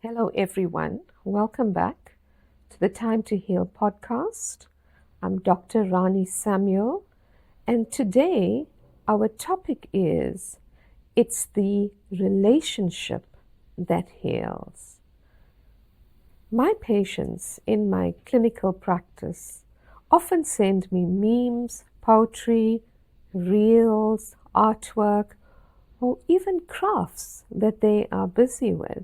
Hello, everyone. Welcome back to the Time to Heal podcast. I'm Dr. Rani Samuel, and today our topic is it's the relationship that heals. My patients in my clinical practice often send me memes, poetry, reels, artwork, or even crafts that they are busy with.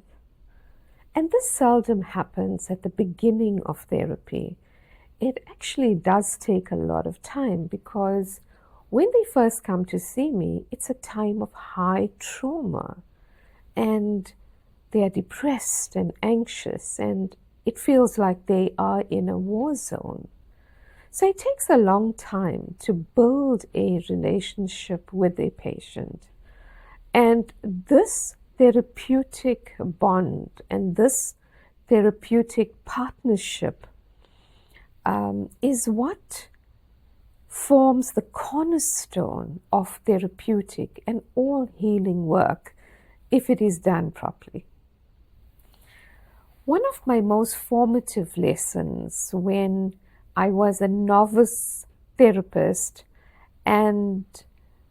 And this seldom happens at the beginning of therapy. It actually does take a lot of time because when they first come to see me, it's a time of high trauma and they are depressed and anxious and it feels like they are in a war zone. So it takes a long time to build a relationship with a patient. And this therapeutic bond and this therapeutic partnership is what forms the cornerstone of therapeutic and all healing work if it is done properly. One of my most formative lessons when I was a novice therapist and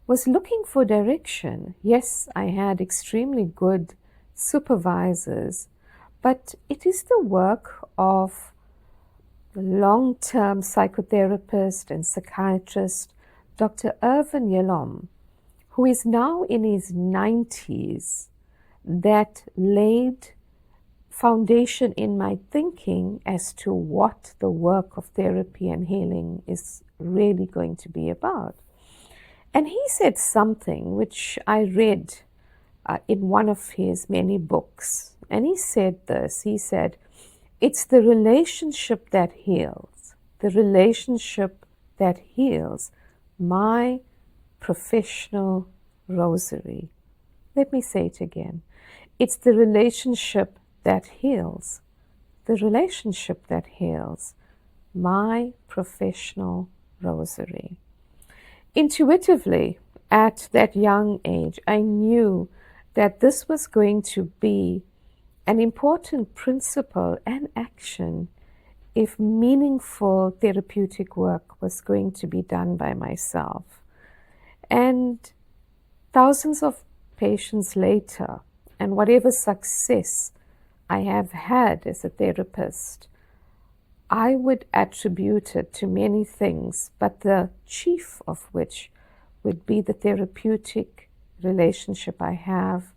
was looking for direction. Yes, I had extremely good supervisors, but it is the work of the long-term psychotherapist and psychiatrist, Dr. Irvin Yalom, who is now in his 90s, that laid foundation in my thinking as to what the work of therapy and healing is really going to be about. And he said something which I read in one of his many books. And he said this, he said, it's the relationship that heals, the relationship that heals my professional rosary. Let me say it again. It's the relationship that heals, the relationship that heals my professional rosary. Intuitively, at that young age, I knew that this was going to be an important principle and action if meaningful therapeutic work was going to be done by myself. And thousands of patients later, and whatever success I have had as a therapist, I would attribute it to many things, but the chief of which would be the therapeutic relationship I have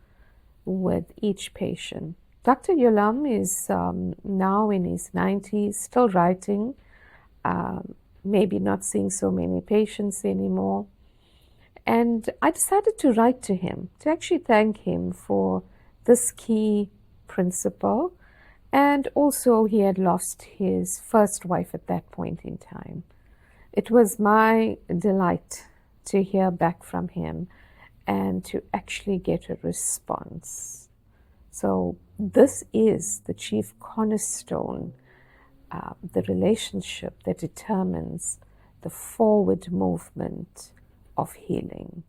with each patient. Dr. Yolam is now in his 90s, still writing, maybe not seeing so many patients anymore. And I decided to write to him, to actually thank him for this key principle. And also he had lost his first wife at that point in time. It was my delight to hear back from him and to actually get a response. So this is the chief cornerstone, the relationship that determines the forward movement of healing.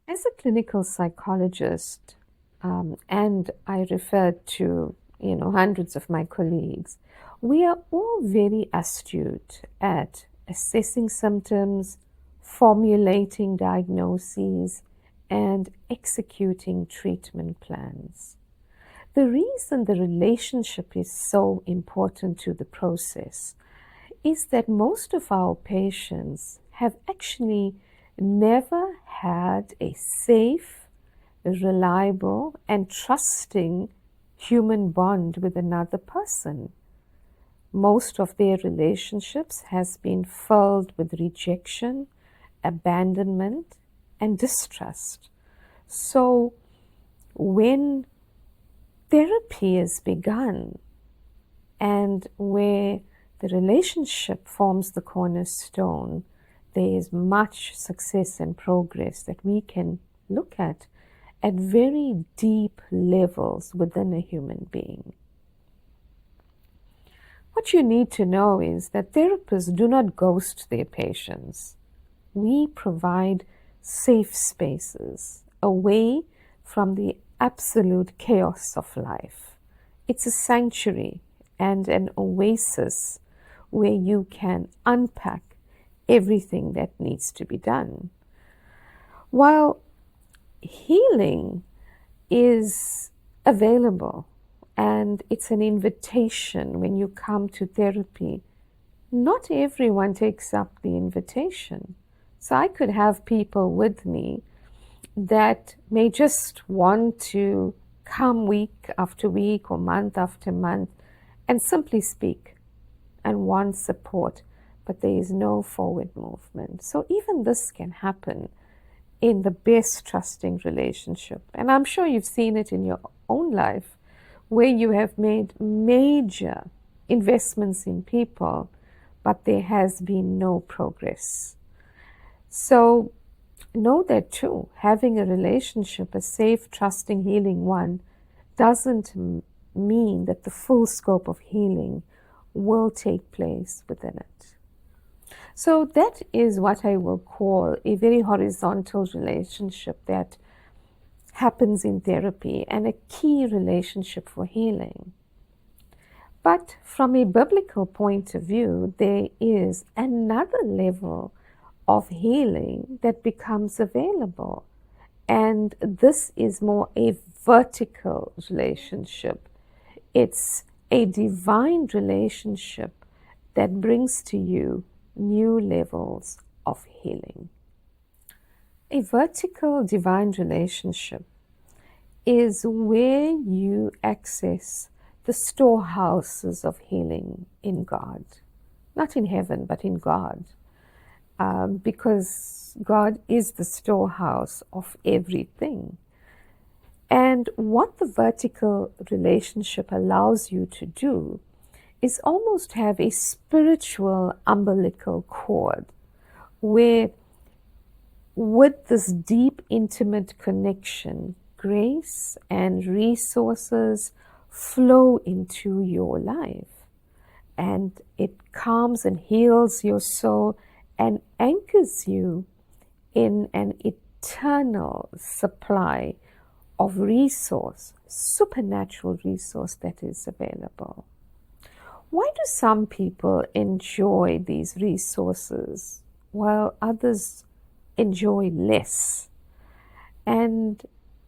As a clinical psychologist, and I referred to hundreds of my colleagues, we are all very astute at assessing symptoms, formulating diagnoses, and executing treatment plans. The reason the relationship is so important to the process is that most of our patients have actually never had a safe, reliable, and trusting human bond with another person. Most of their relationships has been filled with rejection, abandonment, and distrust. So when therapy is begun and where the relationship forms the cornerstone, there is much success and progress that we can look at very deep levels within a human being. What you need to know is that therapists do not ghost their patients. We provide safe spaces away from the absolute chaos of life. It's a sanctuary and an oasis where you can unpack everything that needs to be done. While healing is available and it's an invitation when you come to therapy, not everyone takes up the invitation. So I could have people with me that may just want to come week after week or month after month and simply speak and want support, but there is no forward movement. So even this can happen in the best trusting relationship. And I'm sure you've seen it in your own life where you have made major investments in people, but there has been no progress. So know that too, having a relationship, a safe, trusting, healing one, doesn't mean that the full scope of healing will take place within it. So that is what I will call a very horizontal relationship that happens in therapy and a key relationship for healing. But from a biblical point of view, there is another level of healing that becomes available. And this is more a vertical relationship. It's a divine relationship that brings to you new levels of healing. A vertical divine relationship is where you access the storehouses of healing in God. Not in heaven, but in God. Because God is the storehouse of everything. And what the vertical relationship allows you to do is almost have a spiritual umbilical cord where with this deep, intimate connection, grace and resources flow into your life. And it calms and heals your soul and anchors you in an eternal supply of resource, supernatural resource that is available. Why do some people enjoy these resources while others enjoy less? And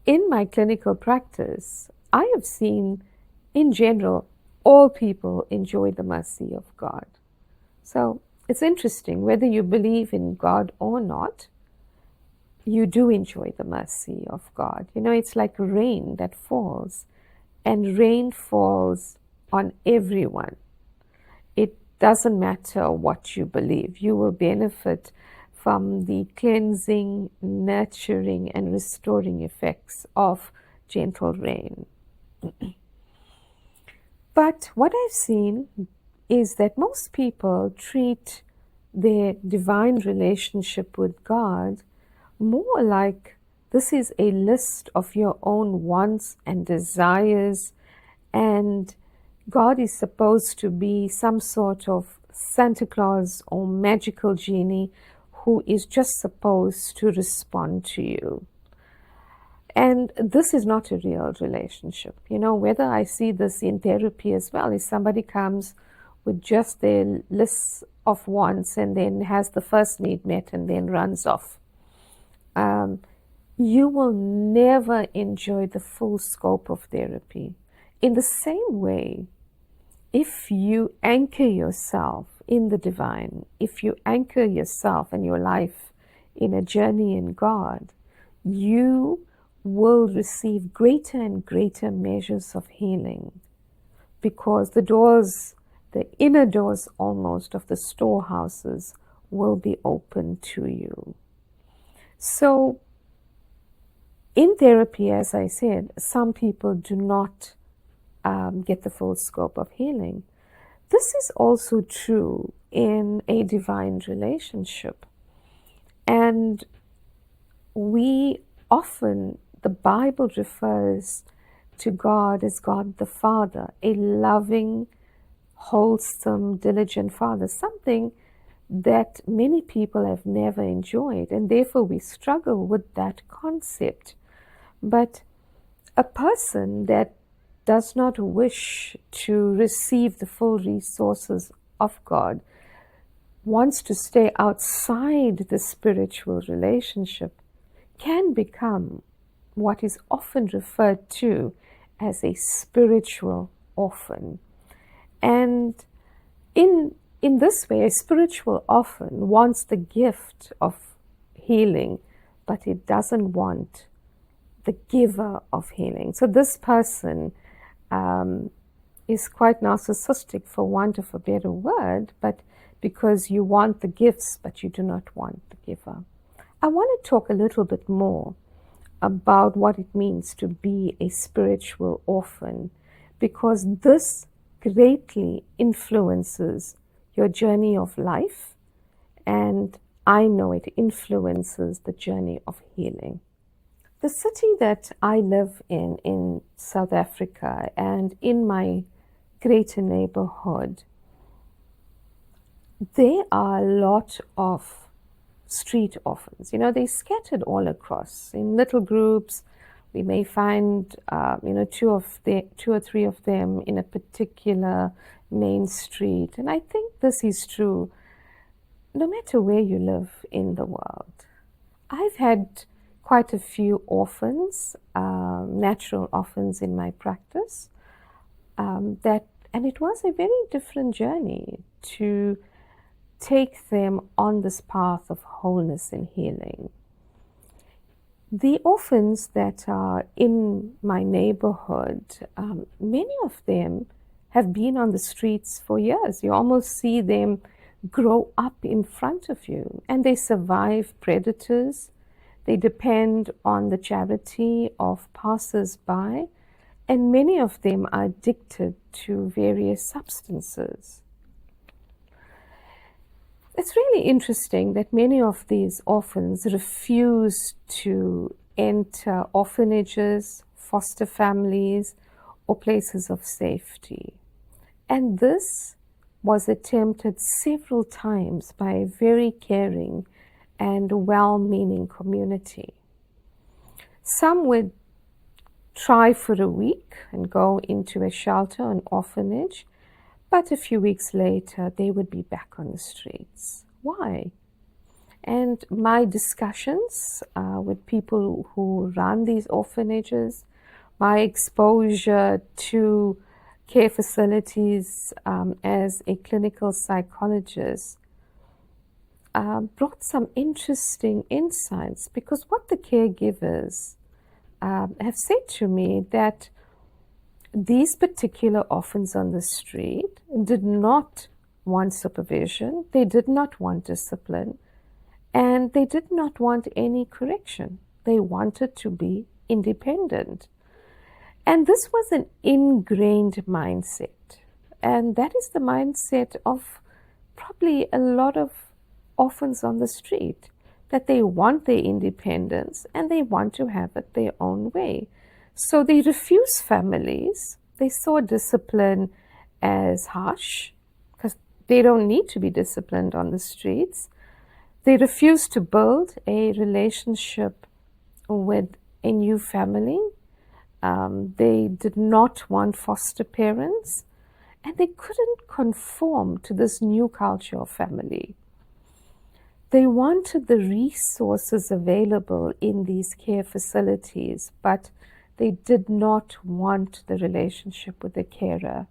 in my clinical practice, I have seen, in general, all people enjoy the mercy of God. So it's interesting, whether you believe in God or not, you do enjoy the mercy of God. You know, it's like rain that falls, and rain falls on everyone. It doesn't matter what you believe. You will benefit from the cleansing, nurturing, and restoring effects of gentle rain. But what I've seen is that most people treat their divine relationship with God more like this is a list of your own wants and desires, and God is supposed to be some sort of Santa Claus or magical genie who is just supposed to respond to you. And this is not a real relationship. You know, whether I see this in therapy as well, if somebody comes with just their list of wants and then has the first need met and then runs off, you will never enjoy the full scope of therapy. In the same way, if you anchor yourself in the divine, if you anchor yourself and your life in a journey in God, you will receive greater and greater measures of healing, because the doors, the inner doors almost of the storehouses will be open to you. So in therapy, as I said, some people do not get the full scope of healing. This is also true in a divine relationship. And we often, the Bible refers to God as God the Father, a loving, wholesome, diligent Father, something that many people have never enjoyed, and therefore we struggle with that concept. But a person that does not wish to receive the full resources of God, wants to stay outside the spiritual relationship, can become what is often referred to as a spiritual orphan. And in this way, a spiritual orphan wants the gift of healing, but it doesn't want the giver of healing. So this person is quite narcissistic, for want of a better word, but because you want the gifts, but you do not want the giver. I want to talk a little bit more about what it means to be a spiritual orphan, because this greatly influences your journey of life, and I know it influences the journey of healing. The city that I live in South Africa, and in my greater neighborhood, there are a lot of street orphans. They're scattered all across in little groups. We may find, two or three of them in a particular main street. And I think this is true no matter where you live in the world. I've had quite a few orphans, natural orphans in my practice, and it was a very different journey to take them on this path of wholeness and healing. The orphans that are in my neighborhood, many of them have been on the streets for years. You almost see them grow up in front of you, and they survive predators. They depend on the charity of passers-by, and many of them are addicted to various substances. It's really interesting that many of these orphans refuse to enter orphanages, foster families, or places of safety. And this was attempted several times by a very caring and well-meaning community. Some would try for a week and go into a shelter, an orphanage, but a few weeks later, they would be back on the streets. Why? And my discussions with people who run these orphanages, my exposure to care facilities as a clinical psychologist brought some interesting insights, because what the caregivers have said to me that these particular orphans on the street did not want supervision, they did not want discipline, and they did not want any correction. They wanted to be independent. And this was an ingrained mindset. And that is the mindset of probably a lot of orphans on the street, that they want their independence and they want to have it their own way. So they refuse families. They saw discipline as harsh because they don't need to be disciplined on the streets. They refuse to build a relationship with a new family. They did not want foster parents, and they couldn't conform to this new culture of family. They wanted the resources available in these care facilities, but they did not want the relationship with the carer.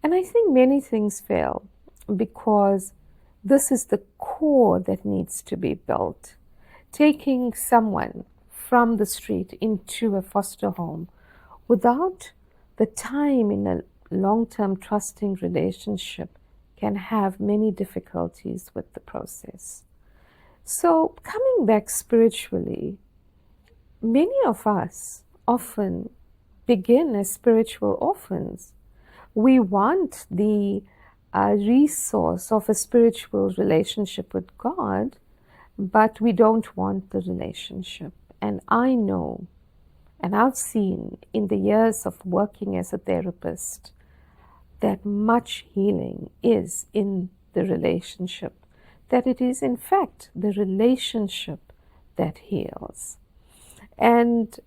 And I think many things fail because this is the core that needs to be built. Taking someone from the street into a foster home without the time in a long-term trusting relationship can have many difficulties with the process. So coming back spiritually, many of us often begin as spiritual orphans. We want the resource of a spiritual relationship with God, but we don't want the relationship. And I know, and I've seen in the years of working as a therapist, that much healing is in the relationship, that it is in fact the relationship that heals. And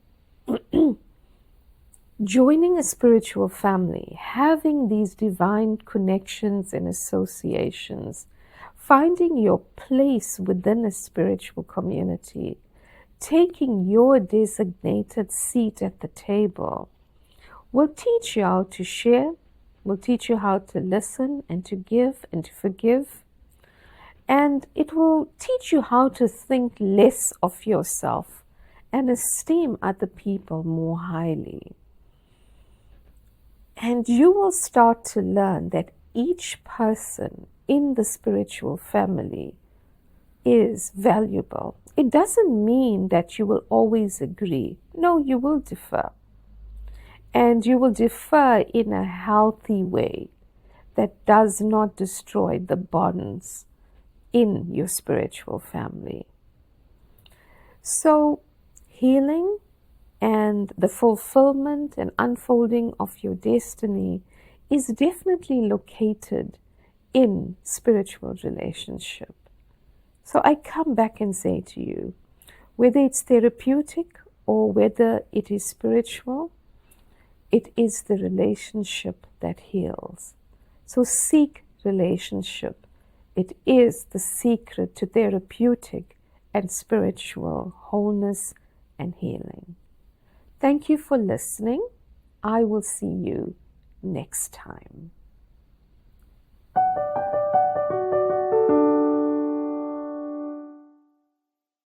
Joining a spiritual family, having these divine connections and associations, finding your place within a spiritual community, taking your designated seat at the table, will teach you how to share, will teach you how to listen and to give and to forgive. And it will teach you how to think less of yourself and esteem other people more highly. And you will start to learn that each person in the spiritual family is valuable. It doesn't mean that you will always agree. No, you will differ. And you will differ in a healthy way that does not destroy the bonds in your spiritual family. So, healing and the fulfillment and unfolding of your destiny is definitely located in spiritual relationship. So I come back and say to you, whether it's therapeutic or whether it is spiritual, it is the relationship that heals. So seek relationship. It is the secret to therapeutic and spiritual wholeness and healing. Thank you for listening. I will see you next time.